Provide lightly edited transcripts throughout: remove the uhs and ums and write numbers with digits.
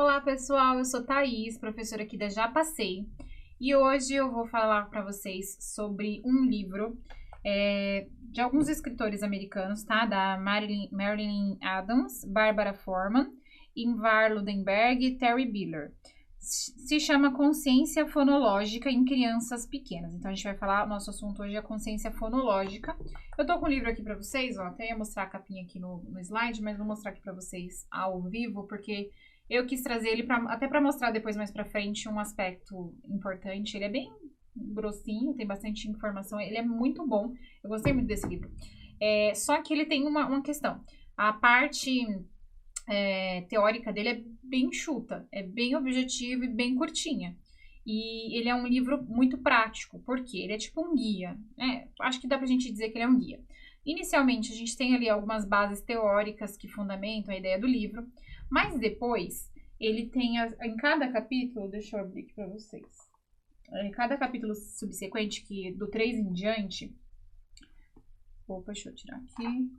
Olá pessoal, eu sou Thaís, professora aqui da Já Passei, e hoje eu vou falar para vocês sobre um livro de alguns escritores americanos, tá? Da Marilyn Adams, Barbara Forman, Ingvar Ludenberg e Terry Biller. Se chama Consciência Fonológica em Crianças Pequenas. Então a gente vai falar, nosso assunto hoje é consciência fonológica. Eu tô com o livro aqui para vocês, ó, até ia mostrar a capinha aqui no slide, mas vou mostrar aqui para vocês ao vivo, porque eu quis trazer ele até para mostrar depois mais para frente um aspecto importante. Ele é bem grossinho, tem bastante informação, ele é muito bom. Eu gostei muito desse livro. Só que ele tem uma questão. A parte teórica dele é bem enxuta, é bem objetivo e bem curtinha. E ele é um livro muito prático, porque ele é tipo um guia. Acho que dá pra gente dizer que ele é um guia. Inicialmente, a gente tem ali algumas bases teóricas que fundamentam a ideia do livro, mas depois ele tem em cada capítulo, deixa eu abrir aqui pra vocês, em cada capítulo subsequente, que do 3 em diante, deixa eu tirar aqui,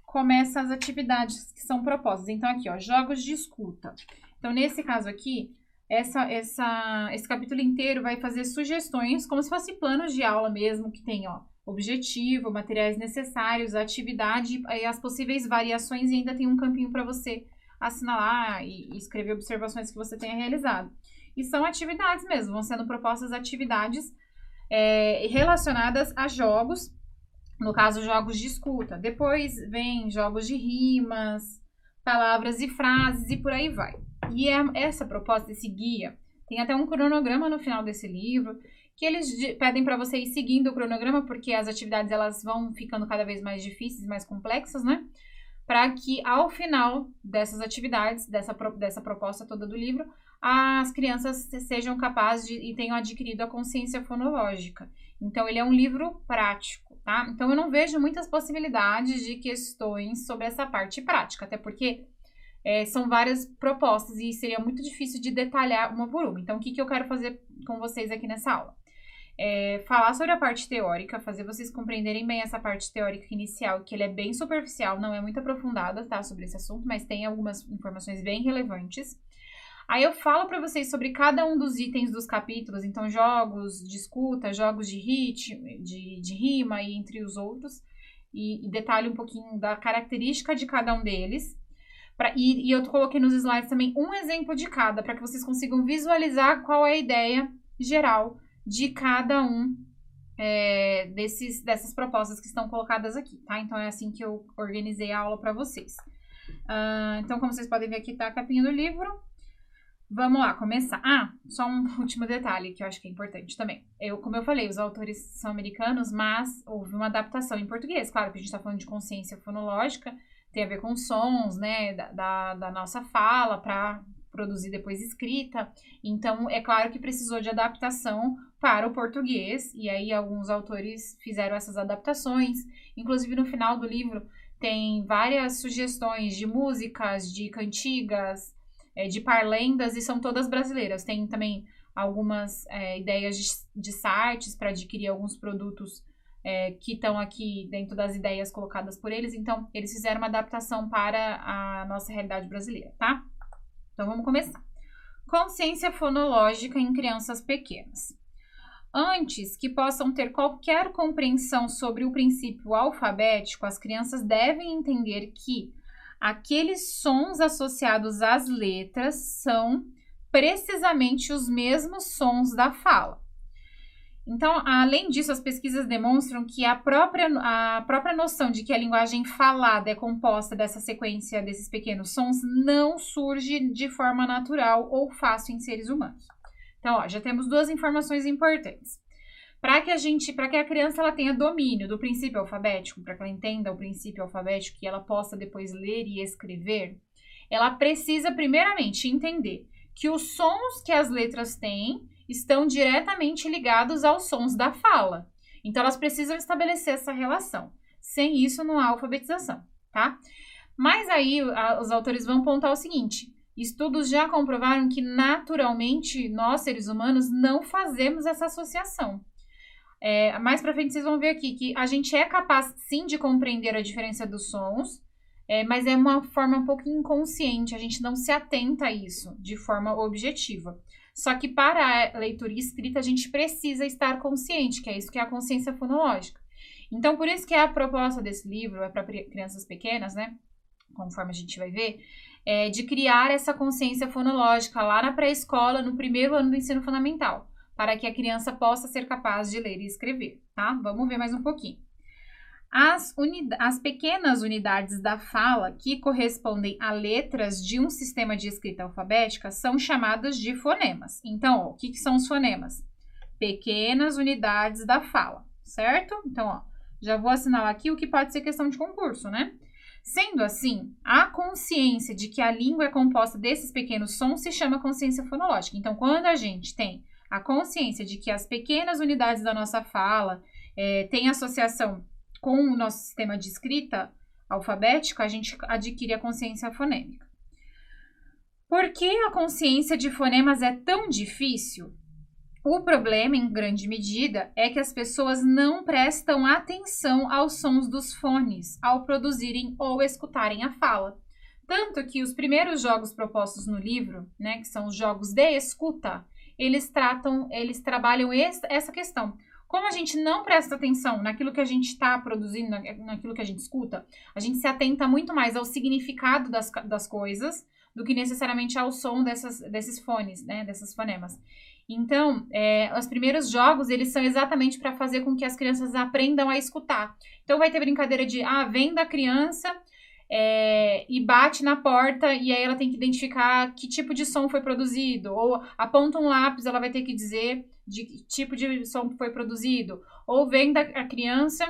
começa as atividades que são propostas. Então aqui, ó, jogos de escuta. Então nesse caso aqui, esse capítulo inteiro vai fazer sugestões, como se fosse planos de aula mesmo, que tem, ó, objetivo, materiais necessários, atividade e as possíveis variações, e ainda tem um campinho para você assinalar e escrever observações que você tenha realizado. E são atividades mesmo, vão sendo propostas atividades relacionadas a jogos, no caso, jogos de escuta. Depois vem jogos de rimas, palavras e frases e por aí vai. E essa proposta, esse guia, tem até um cronograma no final desse livro, que eles pedem para você ir seguindo o cronograma, porque as atividades elas vão ficando cada vez mais difíceis, mais complexas, né? Para que ao final dessas atividades, dessa proposta toda do livro, as crianças sejam capazes e tenham adquirido a consciência fonológica. Então, ele é um livro prático, tá? Então, eu não vejo muitas possibilidades de questões sobre essa parte prática, até porque são várias propostas e seria muito difícil de detalhar uma por uma. Então, o que eu quero fazer com vocês aqui nessa aula? Falar sobre a parte teórica, fazer vocês compreenderem bem essa parte teórica inicial, que ele é bem superficial, não é muito aprofundada, tá, sobre esse assunto, mas tem algumas informações bem relevantes. Aí eu falo para vocês sobre cada um dos itens dos capítulos, então jogos de escuta, jogos de ritmo, de rima e entre os outros, e detalho um pouquinho da característica de cada um deles. E eu coloquei nos slides também um exemplo de cada, para que vocês consigam visualizar qual é a ideia geral de cada um dessas propostas que estão colocadas aqui, tá? Então é assim que eu organizei a aula para vocês. Então, como vocês podem ver aqui, tá a capinha do livro. Vamos lá, começar. Só um último detalhe que eu acho que é importante também. Como eu falei, os autores são americanos, mas houve uma adaptação em português. Claro que a gente está falando de consciência fonológica, tem a ver com sons, né, da nossa fala para produzir depois escrita. Então, é claro que precisou de adaptação para o português, e aí alguns autores fizeram essas adaptações. Inclusive, no final do livro, tem várias sugestões de músicas, de cantigas, de parlendas, e são todas brasileiras. Tem também algumas ideias de sites para adquirir alguns produtos que estão aqui dentro das ideias colocadas por eles. Então, eles fizeram uma adaptação para a nossa realidade brasileira, tá? Então, vamos começar. Consciência fonológica em crianças pequenas. Antes que possam ter qualquer compreensão sobre o princípio alfabético, as crianças devem entender que aqueles sons associados às letras são precisamente os mesmos sons da fala. Então, além disso, as pesquisas demonstram que a própria noção de que a linguagem falada é composta dessa sequência desses pequenos sons não surge de forma natural ou fácil em seres humanos. Então, ó, já temos duas informações importantes. Para que a criança ela tenha domínio do princípio alfabético, para que ela entenda o princípio alfabético e ela possa depois ler e escrever, ela precisa primeiramente entender que os sons que as letras têm estão diretamente ligados aos sons da fala. Então, elas precisam estabelecer essa relação. Sem isso, não há alfabetização, tá? Mas aí, os autores vão pontuar o seguinte: estudos já comprovaram que, naturalmente, nós, seres humanos, não fazemos essa associação. Mais pra frente, vocês vão ver aqui que a gente é capaz, sim, de compreender a diferença dos sons, mas é uma forma um pouco inconsciente, a gente não se atenta a isso de forma objetiva. Só que para a leitura e escrita a gente precisa estar consciente, que é isso que é a consciência fonológica. Então, por isso que a proposta desse livro é para crianças pequenas, né? Conforme a gente vai ver, de criar essa consciência fonológica lá na pré-escola, no primeiro ano do ensino fundamental, para que a criança possa ser capaz de ler e escrever, tá? Vamos ver mais um pouquinho. As pequenas unidades da fala, que correspondem a letras de um sistema de escrita alfabética, são chamadas de fonemas. Então, ó, o que são os fonemas? Pequenas unidades da fala, certo? Então, ó, já vou assinalar aqui o que pode ser questão de concurso, né? Sendo assim, a consciência de que a língua é composta desses pequenos sons se chama consciência fonológica. Então, quando a gente tem a consciência de que as pequenas unidades da nossa fala têm associação com o nosso sistema de escrita alfabética, a gente adquire a consciência fonêmica. Por que a consciência de fonemas é tão difícil? O problema, em grande medida, é que as pessoas não prestam atenção aos sons dos fones ao produzirem ou escutarem a fala. Tanto que os primeiros jogos propostos no livro, né, que são os jogos de escuta, eles trabalham essa questão. Como a gente não presta atenção naquilo que a gente está produzindo, naquilo que a gente escuta, a gente se atenta muito mais ao significado das coisas do que necessariamente ao som desses fones, né, dessas fonemas. Então, os primeiros jogos, eles são exatamente para fazer com que as crianças aprendam a escutar. Então, vai ter brincadeira de, vem da criança e bate na porta e aí ela tem que identificar que tipo de som foi produzido. Ou aponta um lápis, ela vai ter que dizer de que tipo de som foi produzido. Ou vem da criança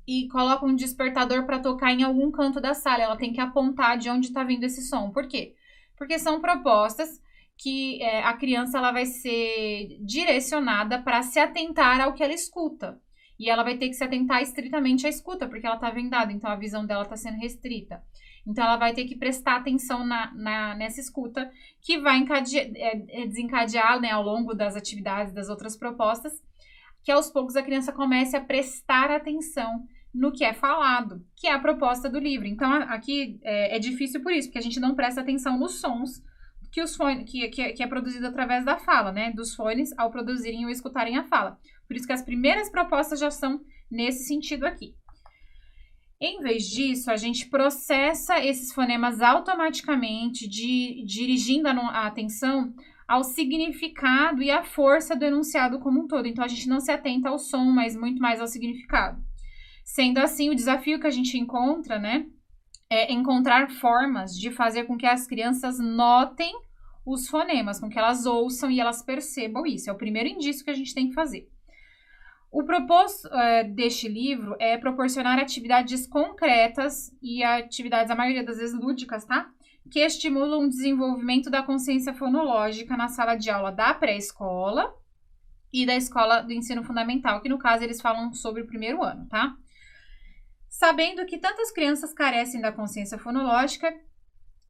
e coloca um despertador para tocar em algum canto da sala. Ela tem que apontar de onde está vindo esse som. Por quê? Porque são propostas que a criança ela vai ser direcionada para se atentar ao que ela escuta. E ela vai ter que se atentar estritamente à escuta, porque ela está vendada, então a visão dela está sendo restrita. Então, ela vai ter que prestar atenção nessa escuta, que vai desencadear, né, ao longo das atividades, das outras propostas, que aos poucos a criança comece a prestar atenção no que é falado, que é a proposta do livro. Então, aqui é difícil por isso, porque a gente não presta atenção nos sons que é produzido através da fala, né, dos fones ao produzirem ou escutarem a fala. Por isso que as primeiras propostas já são nesse sentido aqui. Em vez disso, a gente processa esses fonemas automaticamente, dirigindo a atenção ao significado e à força do enunciado como um todo. Então, a gente não se atenta ao som, mas muito mais ao significado. Sendo assim, o desafio que a gente encontra, né, é encontrar formas de fazer com que as crianças notem os fonemas, com que elas ouçam e elas percebam isso. É o primeiro indício que a gente tem que fazer. O propósito deste livro é proporcionar atividades concretas e atividades, a maioria das vezes lúdicas, tá? Que estimulam o desenvolvimento da consciência fonológica na sala de aula da pré-escola e da escola do ensino fundamental, que no caso eles falam sobre o primeiro ano, tá? Sabendo que tantas crianças carecem da consciência fonológica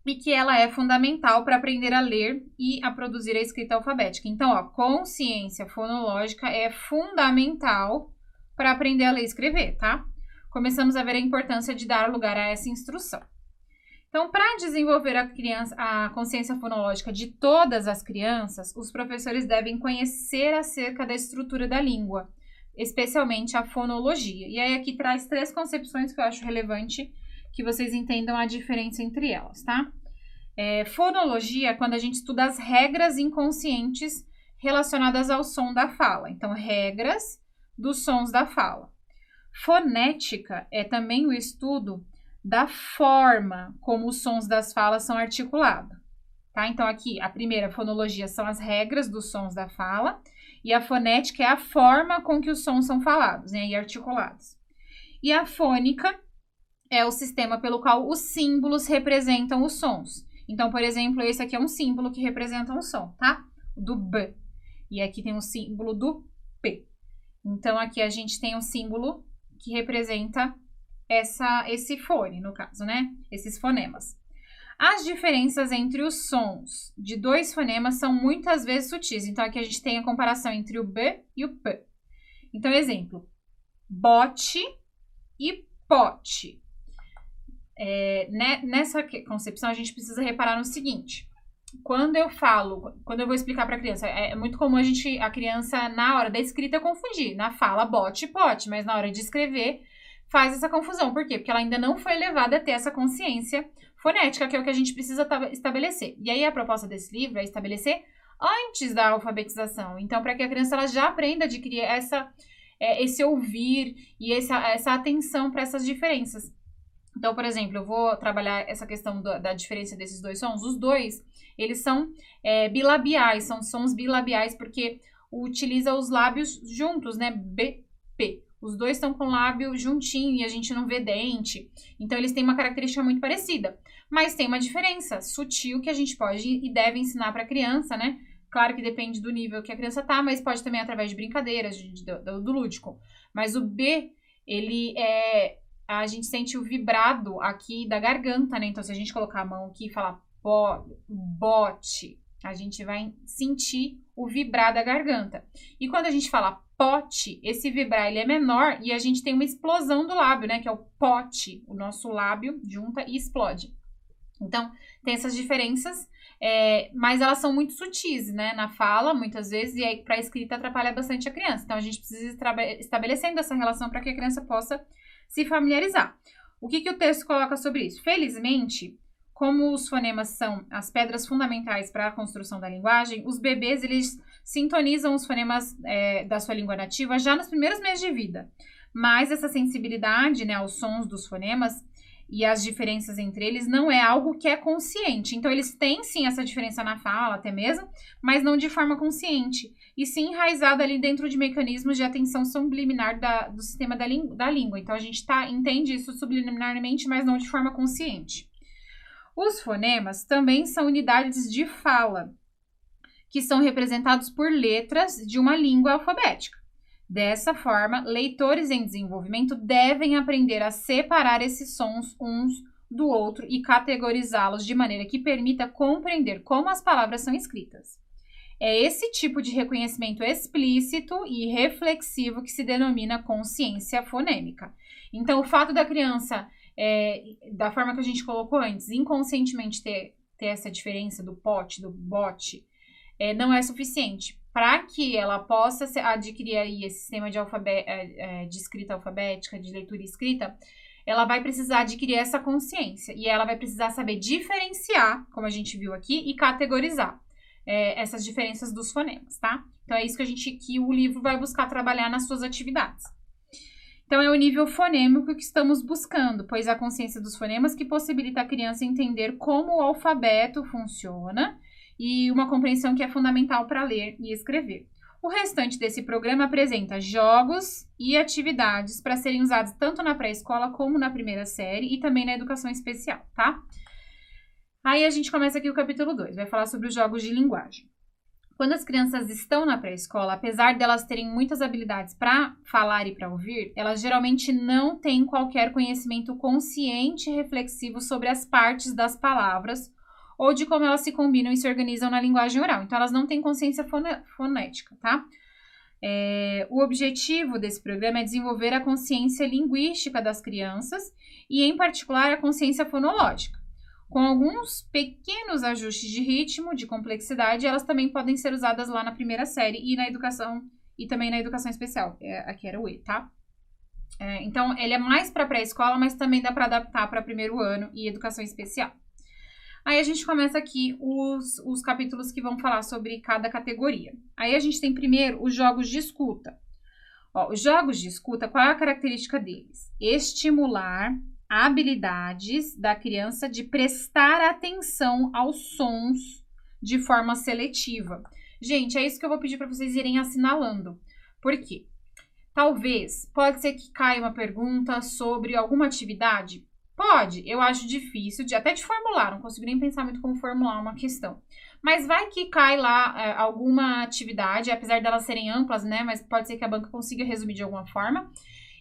e que ela é fundamental para aprender a ler e a produzir a escrita alfabética. Então, ó, consciência fonológica é fundamental para aprender a ler e escrever, tá? Começamos a ver a importância de dar lugar a essa instrução. Então, para desenvolver a consciência fonológica de todas as crianças, os professores devem conhecer acerca da estrutura da língua, especialmente a fonologia. E aí aqui traz 3 concepções que eu acho relevante que vocês entendam a diferença entre elas, tá? Fonologia é quando a gente estuda as regras inconscientes relacionadas ao som da fala. Então, regras dos sons da fala. Fonética é também o estudo da forma como os sons das falas são articulados, tá? Então, aqui, a primeira fonologia são as regras dos sons da fala e a fonética é a forma com que os sons são falados, né, e articulados. E a fônica é o sistema pelo qual os símbolos representam os sons. Então, por exemplo, esse aqui é um símbolo que representa um som, tá? Do B. E aqui tem um símbolo do P. Então, aqui a gente tem um símbolo que representa esse fone, no caso, né? Esses fonemas. As diferenças entre os sons de 2 fonemas são muitas vezes sutis. Então, aqui a gente tem a comparação entre o B e o P. Então, exemplo. Bote e pote. nessa concepção, a gente precisa reparar no seguinte. Quando eu vou explicar para a criança, é muito comum a criança, na hora da escrita, confundir. Na fala, bote, pote, mas na hora de escrever, faz essa confusão. Por quê? Porque ela ainda não foi levada a ter essa consciência fonética, que é o que a gente precisa estabelecer. E aí, a proposta desse livro é estabelecer antes da alfabetização. Então, para que a criança ela já aprenda a adquirir esse ouvir e essa atenção para essas diferenças. Então, por exemplo, eu vou trabalhar essa questão da diferença desses dois sons. Os dois, eles são bilabiais, são sons bilabiais, porque utiliza os lábios juntos, né? B, P. Os dois estão com o lábio juntinho e a gente não vê dente. Então, eles têm uma característica muito parecida. Mas tem uma diferença sutil que a gente pode e deve ensinar para a criança, né? Claro que depende do nível que a criança tá, mas pode também através de brincadeiras, do lúdico. Mas o B, a gente sente o vibrado aqui da garganta, né? Então, se a gente colocar a mão aqui e falar bote, a gente vai sentir o vibrar da garganta. E quando a gente fala pote, esse vibrar ele é menor e a gente tem uma explosão do lábio, né? Que é o pote. O nosso lábio junta e explode. Então, tem essas diferenças, mas elas são muito sutis, né? Na fala, muitas vezes, e aí para a escrita atrapalha bastante a criança. Então, a gente precisa estabelecendo essa relação para que a criança possa se familiarizar. O que o texto coloca sobre isso? Felizmente, como os fonemas são as pedras fundamentais para a construção da linguagem, os bebês, eles sintonizam os fonemas da sua língua nativa já nos primeiros meses de vida. Mas essa sensibilidade, né, aos sons dos fonemas e as diferenças entre eles não é algo que é consciente. Então, eles têm, sim, essa diferença na fala, até mesmo, mas não de forma consciente. E sim enraizada ali dentro de mecanismos de atenção subliminar do sistema da língua. Então, a gente entende isso subliminarmente, mas não de forma consciente. Os fonemas também são unidades de fala, que são representados por letras de uma língua alfabética. Dessa forma, leitores em desenvolvimento devem aprender a separar esses sons uns do outro e categorizá-los de maneira que permita compreender como as palavras são escritas. É esse tipo de reconhecimento explícito e reflexivo que se denomina consciência fonêmica. Então, o fato da criança, da forma que a gente colocou antes, inconscientemente ter essa diferença do pote, do bote, não é suficiente. Para que ela possa adquirir aí esse sistema de escrita alfabética, de leitura e escrita, ela vai precisar adquirir essa consciência. E ela vai precisar saber diferenciar, como a gente viu aqui, e categorizar essas diferenças dos fonemas, tá? Então, é isso que o livro vai buscar trabalhar nas suas atividades. Então, é o nível fonêmico que estamos buscando, pois a consciência dos fonemas que possibilita a criança entender como o alfabeto funciona e uma compreensão que é fundamental para ler e escrever. O restante desse programa apresenta jogos e atividades para serem usados tanto na pré-escola como na primeira série e também na educação especial, tá? Aí a gente começa aqui o capítulo 2, vai falar sobre os jogos de linguagem. Quando as crianças estão na pré-escola, apesar delas terem muitas habilidades para falar e para ouvir, elas geralmente não têm qualquer conhecimento consciente e reflexivo sobre as partes das palavras ou de como elas se combinam e se organizam na linguagem oral. Então, elas não têm consciência fonética, tá? O objetivo desse programa é desenvolver a consciência linguística das crianças e, em particular, a consciência fonológica. Com alguns pequenos ajustes de ritmo, de complexidade, elas também podem ser usadas lá na primeira série e na educação, e também na educação especial. Aqui era o E, tá? Então, ele é mais para pré-escola, mas também dá para adaptar para primeiro ano e educação especial. Aí a gente começa aqui os capítulos que vão falar sobre cada categoria. Aí a gente tem primeiro os jogos de escuta. Os jogos de escuta, qual é a característica deles? Estimular habilidades da criança de prestar atenção aos sons de forma seletiva. Gente, é isso que eu vou pedir para vocês irem assinalando. Por quê? Pode ser que caia uma pergunta sobre alguma atividade. Pode, eu acho difícil até de formular, não consigo nem pensar muito como formular uma questão. Mas vai que cai lá alguma atividade, apesar delas serem amplas, né? Mas pode ser que a banca consiga resumir de alguma forma.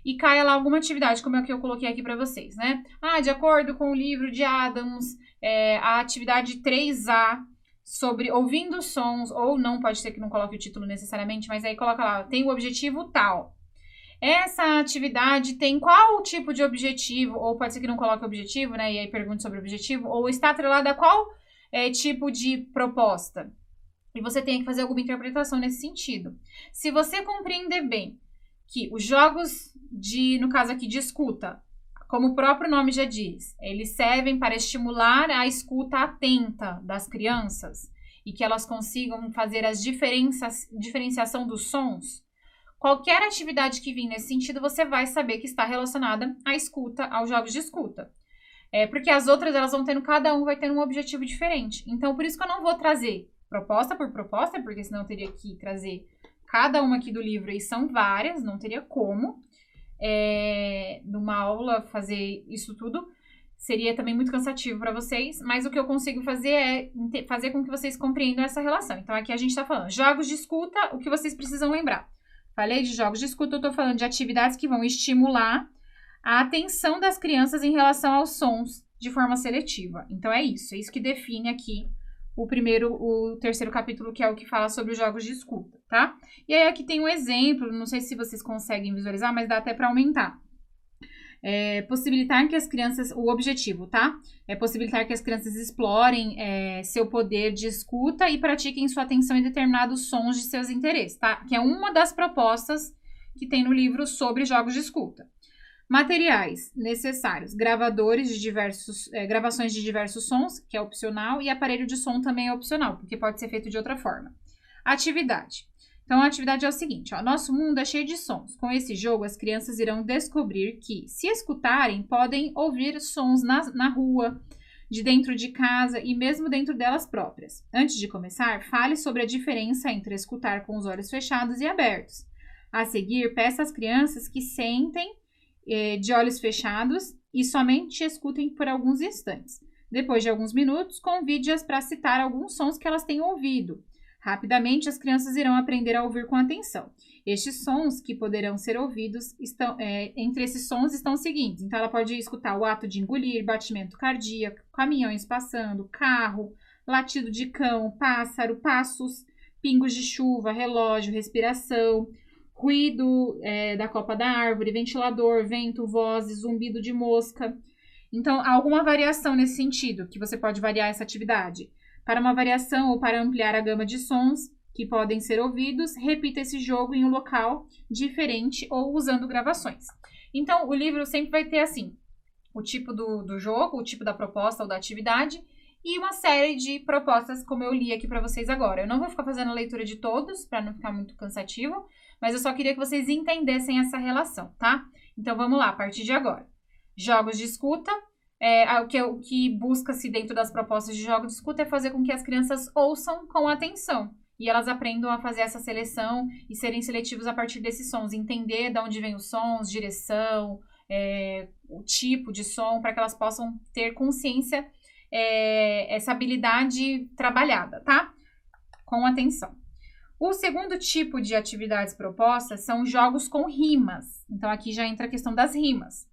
E caia lá alguma atividade, como é que eu coloquei aqui para vocês, né? De acordo com o livro de Adams, a atividade 3A sobre ouvindo sons, ou não, pode ser que não coloque o título necessariamente, mas aí coloca lá, tem o objetivo tal. essa atividade tem qual tipo de objetivo, ou pode ser que não coloque objetivo, né? E aí pergunte sobre o objetivo, ou está atrelada a qual tipo de proposta. E você tem que fazer alguma interpretação nesse sentido. Se você compreender bem que os jogos no caso aqui, de escuta, como o próprio nome já diz, eles servem para estimular a escuta atenta das crianças e que elas consigam fazer as diferenciação dos sons, qualquer atividade que vir nesse sentido, você vai saber que está relacionada à escuta, aos jogos de escuta. Porque as outras, elas vão tendo, cada um vai tendo um objetivo diferente. Então, por isso que eu não vou trazer proposta por proposta, porque senão eu teria que trazer cada uma aqui do livro, e são várias, não teria como, numa aula, fazer isso tudo. Seria também muito cansativo para vocês, mas o que eu consigo fazer é fazer com que vocês compreendam essa relação. Então, aqui a gente está falando jogos de escuta, o que vocês precisam lembrar. Falei de jogos de escuta, eu tô falando de atividades que vão estimular a atenção das crianças em relação aos sons de forma seletiva. Então, é isso que define aqui o terceiro capítulo, que é o que fala sobre os jogos de escuta, tá? E aí, aqui tem um exemplo, não sei se vocês conseguem visualizar, mas dá até para aumentar. Possibilitar que as crianças, o objetivo, tá? É possibilitar que as crianças explorem seu poder de escuta e pratiquem sua atenção em determinados sons de seus interesses, tá? Que é uma das propostas que tem no livro sobre jogos de escuta. Materiais necessários: gravadores de gravações de diversos sons, que é opcional, e aparelho de som também é opcional, porque pode ser feito de outra forma. Atividade. Então, a atividade é o seguinte, nosso mundo é cheio de sons. Com esse jogo, as crianças irão descobrir que, se escutarem, podem ouvir sons na rua, de dentro de casa e mesmo dentro delas próprias. Antes de começar, fale sobre a diferença entre escutar com os olhos fechados e abertos. A seguir, peça às crianças que sentem de olhos fechados e somente escutem por alguns instantes. Depois de alguns minutos, convide-as para citar alguns sons que elas tenham ouvido. Rapidamente, as crianças irão aprender a ouvir com atenção. Estes sons que poderão ser ouvidos, entre esses sons estão os seguintes. Então, ela pode escutar o ato de engolir, batimento cardíaco, caminhões passando, carro, latido de cão, pássaro, passos, pingos de chuva, relógio, respiração, ruído da copa da árvore, ventilador, vento, vozes, zumbido de mosca. Então, há alguma variação nesse sentido, que você pode variar essa atividade. Para uma variação ou para ampliar a gama de sons que podem ser ouvidos, repita esse jogo em um local diferente ou usando gravações. Então, o livro sempre vai ter, assim, o tipo do jogo, o tipo da proposta ou da atividade e uma série de propostas, como eu li aqui para vocês agora. Eu não vou ficar fazendo a leitura de todos, para não ficar muito cansativo, mas eu só queria que vocês entendessem essa relação, tá? Então, vamos lá, a partir de agora. Jogos de escuta. O que busca-se dentro das propostas de jogo de escuta é fazer com que as crianças ouçam com atenção e elas aprendam a fazer essa seleção e serem seletivos a partir desses sons, entender de onde vêm os sons, direção, o tipo de som, para que elas possam ter consciência, essa habilidade trabalhada, tá? Com atenção. O segundo tipo de atividades propostas são jogos com rimas. Então, aqui já entra a questão das rimas.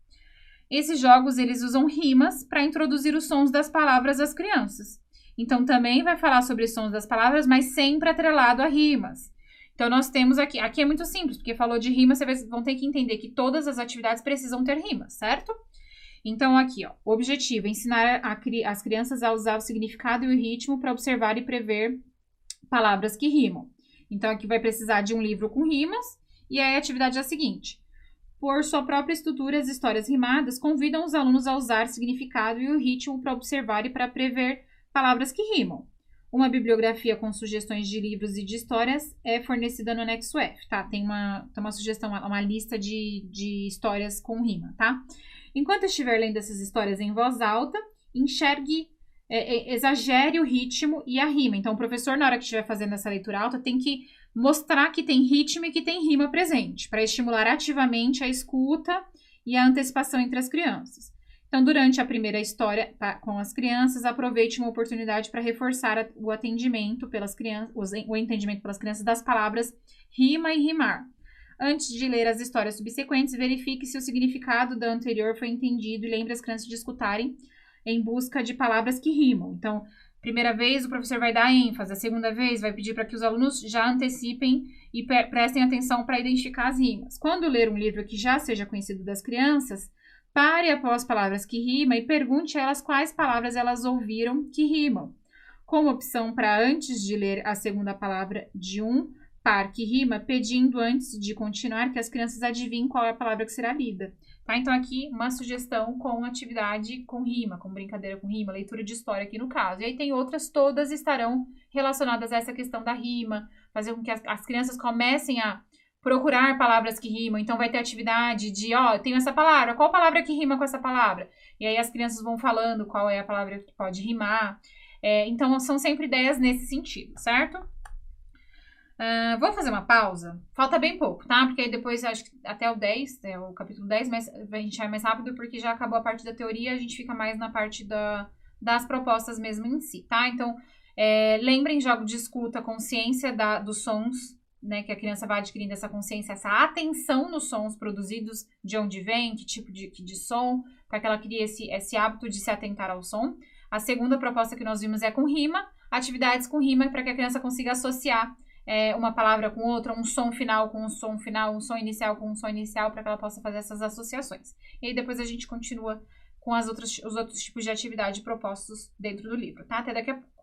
Esses jogos, eles usam rimas para introduzir os sons das palavras às crianças. Então, também vai falar sobre os sons das palavras, mas sempre atrelado a rimas. Então, nós temos aqui é muito simples, porque falou de rima, vocês vão ter que entender que todas as atividades precisam ter rimas, certo? Então, aqui, o objetivo é ensinar as crianças a usar o significado e o ritmo para observar e prever palavras que rimam. Então, aqui vai precisar de um livro com rimas, e aí a atividade é a seguinte: por sua própria estrutura, as histórias rimadas convidam os alunos a usar significado e o ritmo para observar e para prever palavras que rimam. Uma bibliografia com sugestões de livros e de histórias é fornecida no anexo F, tá? Tem uma sugestão, uma lista de histórias com rima, tá? Enquanto estiver lendo essas histórias em voz alta, exagere o ritmo e a rima. Então, o professor, na hora que estiver fazendo essa leitura alta, tem que mostrar que tem ritmo e que tem rima presente, para estimular ativamente a escuta e a antecipação entre as crianças. Então, durante a primeira história com as crianças, aproveite uma oportunidade para reforçar o entendimento pelas crianças das palavras rima e rimar. Antes de ler as histórias subsequentes, verifique se o significado da anterior foi entendido e lembre as crianças de escutarem em busca de palavras que rimam. Então, Primeira vez, o professor vai dar ênfase. A segunda vez, vai pedir para que os alunos já antecipem e prestem atenção para identificar as rimas. Quando ler um livro que já seja conhecido das crianças, pare após palavras que rimam e pergunte a elas quais palavras elas ouviram que rimam. Como opção para antes de ler a segunda palavra de um par que rima, pedindo antes de continuar que as crianças adivinhem qual é a palavra que será lida. Tá? Então, aqui, uma sugestão com atividade com rima, com brincadeira com rima, leitura de história aqui no caso. E aí tem outras, todas estarão relacionadas a essa questão da rima, fazer com que as crianças comecem a procurar palavras que rimam. Então, vai ter atividade de, ó, tenho essa palavra, qual palavra que rima com essa palavra? E aí as crianças vão falando qual é a palavra que pode rimar. Então, são sempre ideias nesse sentido, certo? Vou fazer uma pausa. Falta bem pouco, tá? Porque aí depois, acho que até o 10, o capítulo 10, mas a gente vai mais rápido porque já acabou a parte da teoria, a gente fica mais na parte das propostas mesmo em si, tá? Então, lembrem, jogo de escuta, consciência dos sons, né? Que a criança vai adquirindo essa consciência, essa atenção nos sons produzidos, de onde vem, que tipo de som, para que ela crie esse hábito de se atentar ao som. A segunda proposta que nós vimos é com rima, atividades com rima, para que a criança consiga associar uma palavra com outra, um som final com um som final, um som inicial com um som inicial, para que ela possa fazer essas associações. E aí depois a gente continua com os outros tipos de atividade propostos dentro do livro, tá? Até daqui a pouco.